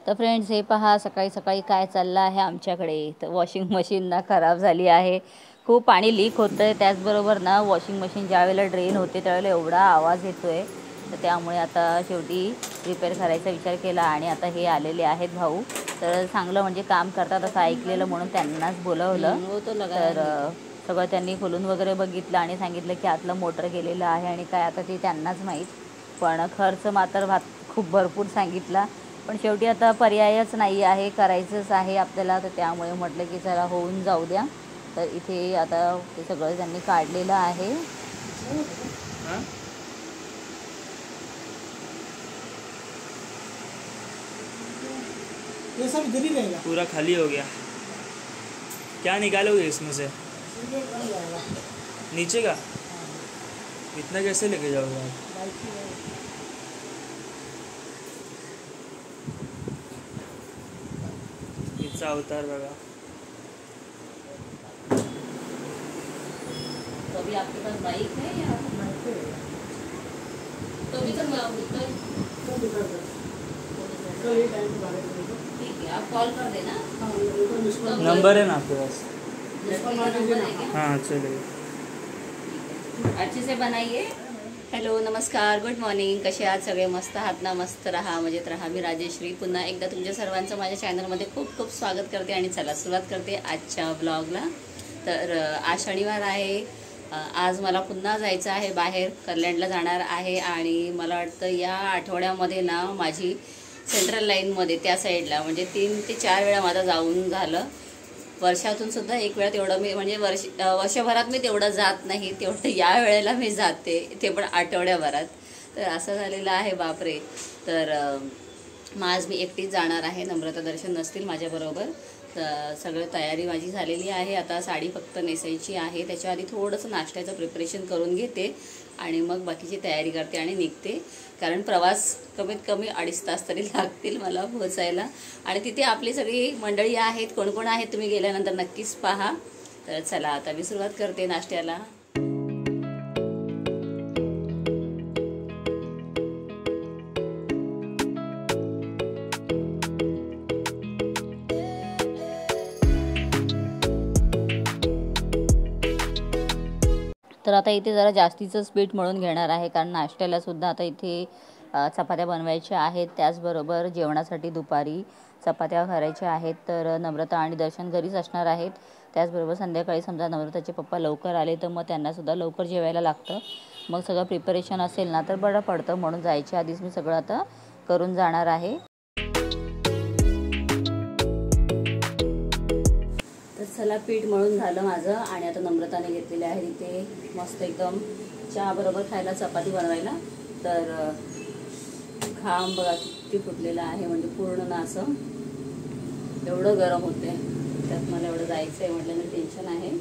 तर फ्रेंड्स, हे पहा सकाळी सकाळी काय चाललं आहे आमच्याकडे. तर वॉशिंग मशीन ना खराब झाली आहे, खूप पाणी लीक होतं आहे. त्याचबरोबर ना वॉशिंग मशीन ज्यावेळेला ड्रेन होते त्यावेळेला एवढा आवाज येतो आहे. तर त्यामुळे आता शेवटी रिपेअर करायचा विचार केला आणि आता हे आलेले आहेत भाऊ. तर चांगलं म्हणजे काम करतात असं ऐकलेलं म्हणून त्यांनाच बोलवलं. तर सगळं त्यांनी खोलून वगैरे बघितलं आणि सांगितलं की आतलं मोटर गेलेलं आहे आणि काय आता ते त्यांनाच माहीत. पण खर्च मात्र खूप भरपूर सांगितला. पण शेवटी आता पर्यायच नाही आहे, करायचंच आहे आपल्याला. तर त्यामुळे म्हटलं की चला होऊन जाऊ द्या. तर इथे आता ते सगळं त्यांनी काढलेलं आहे. ये सब इधर ही रहेगा, पूरा खाली हो गया। क्या निकालोगे इसमें से? नीचे का इतना कैसे लेके जाओगे आप? इतना अवतार बघा। तो अभी आपके पास बाइक है या तो भी तो ठीक है, आप कॉल कर देना। नंबर है ना आपके पास? हाँ चलिए, अच्छे से बनाइए। हॅलो, नमस्कार, गुड मॉर्निंग. कसे आहात सगळे? मस्त आहात ना? मस्त राहा, मजेत राहा. मी राजेश्री पुन्हा एकदा तुमच्या सर्वांचं माझ्या चॅनलमध्ये खूप खूप स्वागत करते. आणि चला सुरुवात करते आजच्या ब्लॉगला. तर आज शनिवार आहे. आज मला पुन्हा जायचं आहे बाहेर, कल्याणला जाणार आहे. आणि मला वाटतं या आठवड्यामध्ये ना माझी सेंट्रल लाईनमध्ये त्या साईडला म्हणजे 3 ते 4 वेळा माझं जाऊन झालं. वर्षातून सुद्धा एक वेळा तेवढं मी म्हणजे वर्षभरात मी तेवढं जात नाही, तेवढं या वेळेला मी जाते, ते पण आठवड्याभरात. तर असं झालेलं आहे, बापरे. तर मग आज मी एकटीच जाणार आहे. नम्रता दर्शन नसतील माझ्याबरोबर. तर सगळं तयारी माझी झालेली आहे. आता साडी फक्त नेसायची आहे. त्याच्या आधी थोडंसं नाश्त्याचं प्रिपरेशन करून घेते आणि मग बाकीची तयारी करते आणि निघते. कारण प्रवास कमीत कमी 2.5 तास तरी लागतील मला पोहोचायला. आणि तिथे आपली सगळी मंडळी आहेत. कोण कोण आहेत तुम्ही गेल्यानंतर नक्कीच पहा. तर चला आता मी सुरुवात करते नाश्त्याला. तर आता इथे जरा जास्तीचं पीठ मळून घेणार आहे, कारण नाश्त्याला सुद्धा आता इथे चपात्या बनवायच्या आहेत. त्याचबरोबर जेवणासाठी दुपारी चपात्या करायच्या आहेत. तर नम्रता आणि दर्शन घरीच असणार आहेत. त्याचबरोबर संध्याकाळी समजा नम्रताचे पप्पा लवकर आले तर मग त्यांनासुद्धा लवकर जेवायला लागतं. मग सगळं प्रिपरेशन असेल ना तर बरं पडतं, म्हणून जायच्या आधीच मी सगळं आता करून जाणार आहे. तर चला, पीठ मळून झालं माझं आणि आता नम्रताने घेतलेले आहे इथे मस्त एकदम चहाबरोबर खायला चपाती बनवायला. तर घाम बघा किती फुटलेला आहे, म्हणजे पूर्ण ना असं एवढं गरम होते. त्यात मला एवढं जायचं आहे म्हटलं टेन्शन आहे.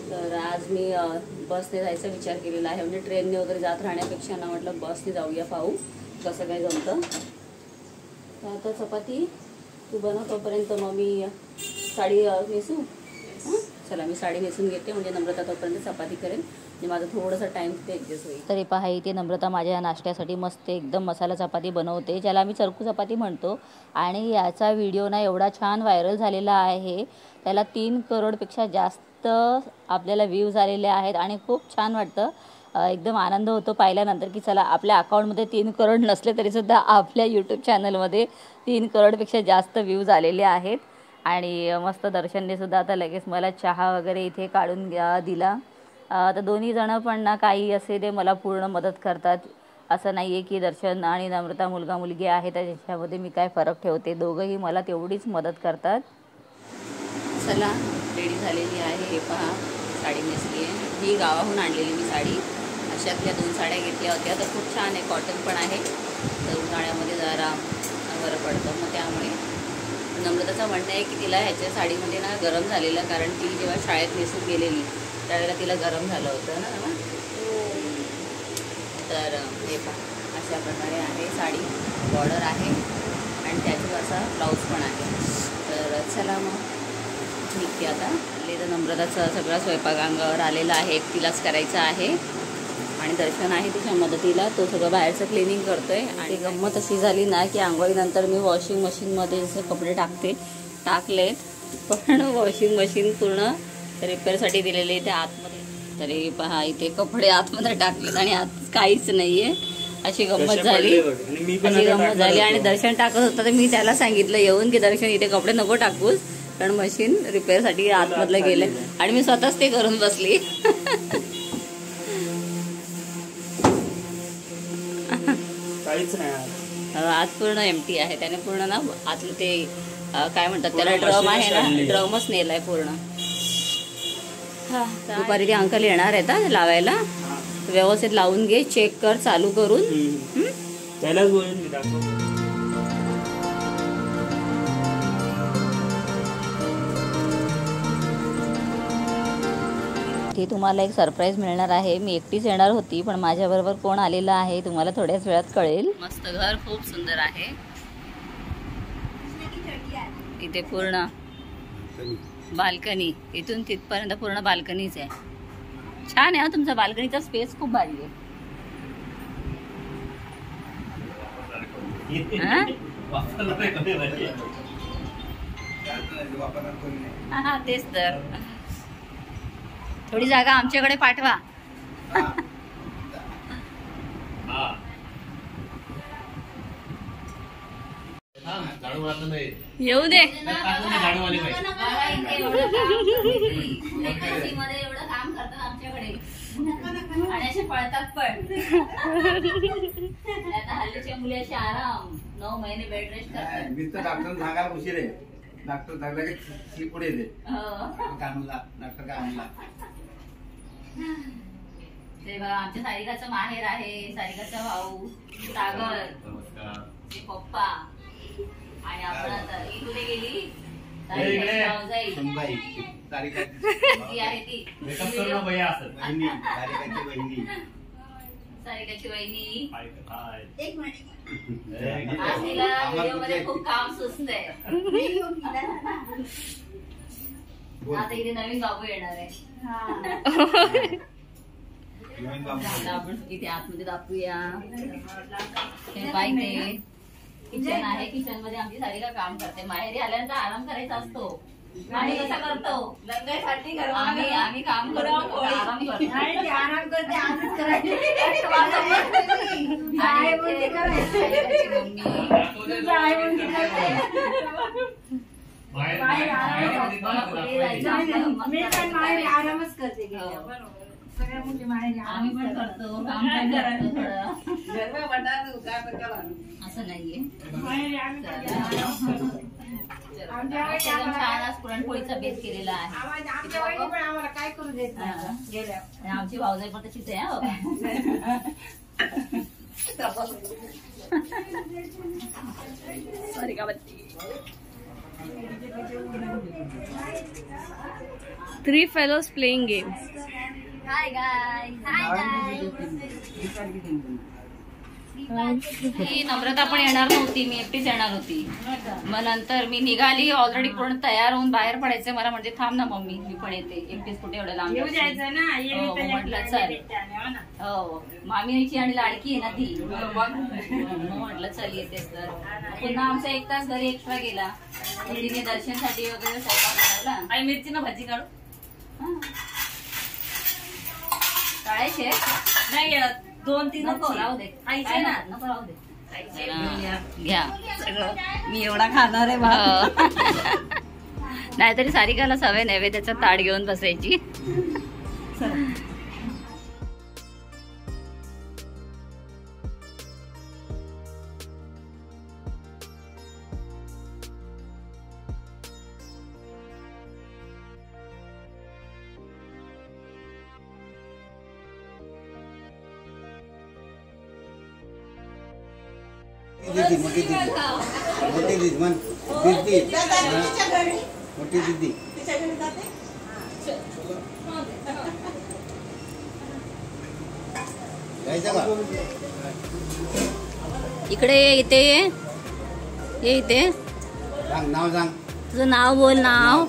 तर आज मी बसने जायचा विचार केलेला आहे. म्हणजे ट्रेनने वगैरे जात राहण्यापेक्षा ना म्हटलं बसने जाऊया, पाहू कसं काय जमतं. तर आता चपाती तू बनव, तोपर्यंत मग मी साडी नेसू. चला, मी साडी नेसून घेते, म्हणजे नम्रता तोपर्यंत चपाती करेल. म्हणजे माझा थोडासा टाईम तिथे ॲडजस्ट होईल. तरी पहा, इथे नम्रता माझ्या नाश्त्यासाठी मस्त एकदम मसाला चपाती बनवते, ज्याला आम्ही चरकू चपाती म्हणतो. आणि याचा व्हिडिओ ना एवढा छान व्हायरल झालेला आहे, त्याला 3 करोडपेक्षा जास्त आपल्याला व्ह्यूज आलेले आहेत. आणि खूप छान वाटतं, एकदम आनंद होतो पाहिल्यानंतर की चला, आपल्या अकाउंटमध्ये 3 करोड नसले तरीसुद्धा आपल्या यूट्यूब चॅनलमध्ये 3 करोडपेक्षा जास्त व्ह्यूज आलेले आहेत. आणि मस्त दर्शनने सुद्धा आता लगेच मला चहा वगैरे इथे काढून दिला. तर दोन्ही जणं पण ना काही असे ते मला पूर्ण मदत करतात. असं नाही आहे की दर्शन आणि नम्रता मुलगा मुलगी आहे तर त्याच्यामध्ये मी काय फरक ठेवते, दोघंही मला तेवढीच मदत करतात. चला, रेडी झालेली आहे. हे पहा, साडी नेसली आहे. ही गावाहून आणलेली मी साडी. अशातल्या 2 साड्या घेतल्या होत्या. तर खूप छान आहे, कॉटन पण आहे. तर उन्हाळ्यामध्ये जरा बरं पडतं. मग त्यामुळे नम्रताचं म्हणणं आहे की तिला ह्याच्या साडीमध्ये ना गरम झालेलं, कारण ती जेव्हा शाळेत नेसून गेलेली त्यावेळेला तिला गरम झालं होतं ना. तर हे पहा, अशा प्रकारे आहे साडी, बॉर्डर आहे आणि त्याच्यावर असा ब्लाऊज पण आहे. तर चला मग निघते आता. तर नम्रताचा सगळा स्वयंपाक अंगावर आलेला आहे, एकटीलाच करायचा आहे. आणि दर्शन आहे तिच्या मदतीला, तो सगळं बाहेरचं क्लिनिंग करतोय. आणि गंमत अशी झाली ना की आंघोळीनंतर मी वॉशिंग मशीनमध्ये जसे कपडे टाकलेत, पण वॉशिंग मशीन पूर्ण रिपेअरसाठी दिलेले इथे आतमध्ये. तरी पहा इथे कपडे आतमध्ये टाकलेत आणि आत काहीच नाहीये. अशी गंमत झाली. आणि दर्शन टाकत होता तर मी त्याला सांगितलं येऊन की दर्शन इथे कपडे नको टाकूस, कारण मशीन रिपेअरसाठी आतमधलं गेलंय. आणि मी स्वतःच ते करून बसली. काहीच नाही आत पूर्ण एम्प्टी आहे. त्याने पूर्ण ना आतलं ते काय म्हणतात त्याला, ड्रम आहे ना, ड्रमच नेलाय पूर्ण. दुपारी ते अंकल येणार आहेत लावायला. व्यवस्थित लावून घे, चेक कर चालू करून. त्यालाच बोलून मी दाखव. ते तुम्हाला एक सरप्राईज मिळणार आहे. मी एकटीच येणार होती, पण माझ्याबरोबर कोण आलेलं आहे तुम्हाला थोड्याच वेळात कळेल. मस्त घर खूप सुंदर आहे. इथे पूर्ण बाल्कनी, इथून तिथपर्यंत पूर्ण बाल्कनीच आहे. छान आहे तुमचा बाल्कनीचा स्पेस खूप भारी आहे. हा तेच तर. थोडी जागा आमच्याकडे पाठवा. येऊ दे. एवढं काम करतात आमच्याकडे आणि असे पळतात पण. आता हल्लीच्या मुली अशी आराम 9 महिने बेड रेस्ट करतात. मी तर डॉक्टर सांगायला उशीर आहे. डॉक्टर सांगला की पुढे येते. काय म्हणला डॉक्टर, काय म्हणला ते बघा आमच्या सारिकाचं माहेर आहे. सारिकाचा भाऊ सागर, ते पप्पा. आणि आपण आता ही कुठे गेली? सारिकाची वहिनी. आज तिला व्हिडिओमध्ये खूप काम सुचतंय. आता इथे नवीन बाबू येणार आहे. आपण इथे आतमध्ये दाखवूया. हे पाहिजे किचन आहे. किचन मध्ये आमची सारिका काम करते. माहेरी आल्यानंतर आराम करायचा असतो. आणि कसा करतो लग्नासाठी आम्ही काम करतो, आराम करतो. आराम करते आजच करायचे. आरामच करते. आम्ही पण करतो काम पण करतो असं नाहीये. छान आज पुरणपोळीचा बेत केलेला आहे. काय करू देत आमची भाऊजाई पण तशीच आहे. सॉरी का बच्ची. 3 fellows playing games. Hi guys. ही नम्रता पण येणार नव्हती, मी एकटीच येणार होती. मग नंतर मी निघाली ऑलरेडी पूर्ण तयार होऊन बाहेर पडायचं. मला म्हणजे थांब ना मम्मी, मी पण येते. एकटीच कुठे एवढं लांब म्हटलं चल. हो मामीची आणि लाडकी आहे ना ती. म्हटलं चल येतेस. तर पुन्हा आमचा 1 तास घरी एक्स्ट्रा गेला. तिने दर्शनसाठी वगैरे स्वयंपाक बनवला. आणि मिरची ना भाजी काढू काढायचे नाही. 2-3 नको राहू दे. खायचे ना नको राहू दे. घ्या मी एवढा खाणार आहे भाऊ. नाहीतरी सारिकाला सवय नैवेद्याचा ताट घेऊन बसायची. दीदी मोठी दीदी म्हण. मोठी दीदी जायचं का? इकडे इथे ये. इथे सांग नाव, सांग तुझं नाव बोल. नाव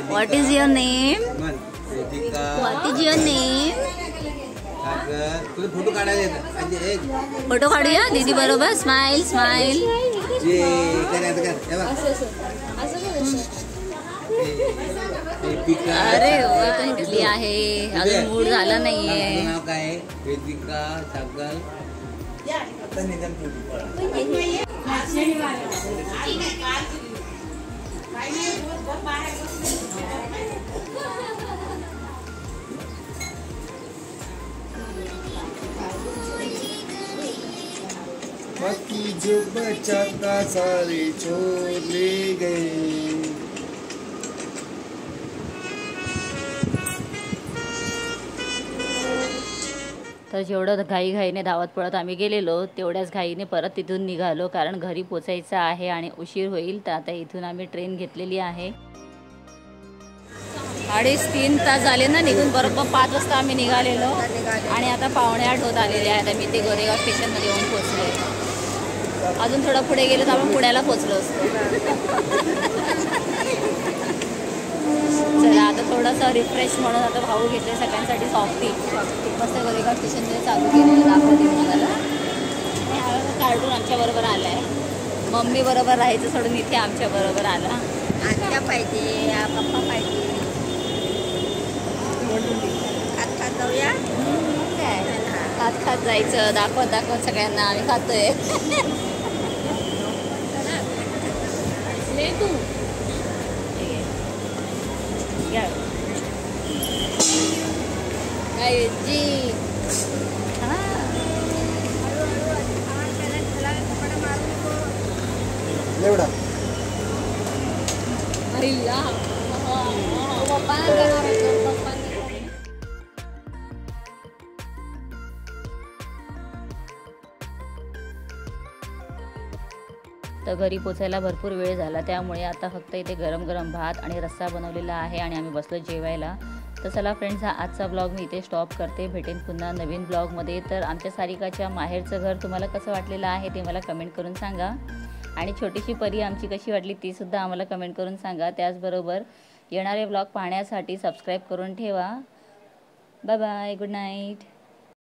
व्हॉट इज युअर नेम? म्हण. Vedika. What is your name? तुला फोटो काढायला येतात म्हणजे एक फोटो काढूया दीदी बरोबर. Smile smile. जे करायचं कर हे बघ. वेदिका अरे वा इथली आहे. अजून मूड झाला नाहीये. तुझं नाव काय आहे? वेदिका सागल. आता निदान बाकी जो बचा था सारे छोड़ ले गए. तर जेवढं घाईघाईने धावत पळत आम्ही गेलेलो तेवढ्याच घाईने परत तिथून निघालो, कारण घरी पोचायचं आहे आणि उशीर होईल. तर आता इथून आम्ही ट्रेन घेतलेली आहे. 3.5 तास झाले ना निघून. बरोबर 5 वाजता आम्ही निघालेलो आणि आता 7:45 होत आलेले आहेत. आम्ही ते गोरेगाव स्टेशनमध्ये येऊन पोचले. अजून थोडं पुढे गेलो तर आपण पुण्याला पोचलो असतो. चला आता थोडंसं रिफ्रेश म्हणून आता भाऊ घेतले सगळ्यांसाठी सॉफ्टी. मस्त गोरेगाव स्टेशनमध्ये चालू केलेलं दाखवते तुम्हाला. कार्टून आमच्याबरोबर आला आहे. मम्मी बरोबर राहायचं सोडून इथे आमच्याबरोबर आला. आत्या पाहिजे, पप्पा पाहिजे. खात खात जाऊया. काय खात खात जायचं. दाखवत सगळ्यांना आम्ही खातोय. तू जी एवढा तर घरी पोचायला भरपूर वेळ झाला, त्यामुळे आता फक्त इथे गरम गरम भात आणि रस्सा बनवलेला आहे आणि आम्ही बसलो जेवायला. तर चला फ्रेंड्स, हा आजचा ब्लॉग मी इथे स्टॉप करते. भेटेन पुन्हा नवीन ब्लॉगमध्ये. तर आमच्या सारिकाच्या माहेरचं घर तुम्हाला कसं वाटलेलं आहे ते मला कमेंट करून सांगा. आणि छोटीशी परी आमची कशी वाटली तीसुद्धा आम्हाला कमेंट करून सांगा. त्याचबरोबर येणारे ब्लॉग पाहण्यासाठी सबस्क्राईब करून ठेवा. Bye bye, good night.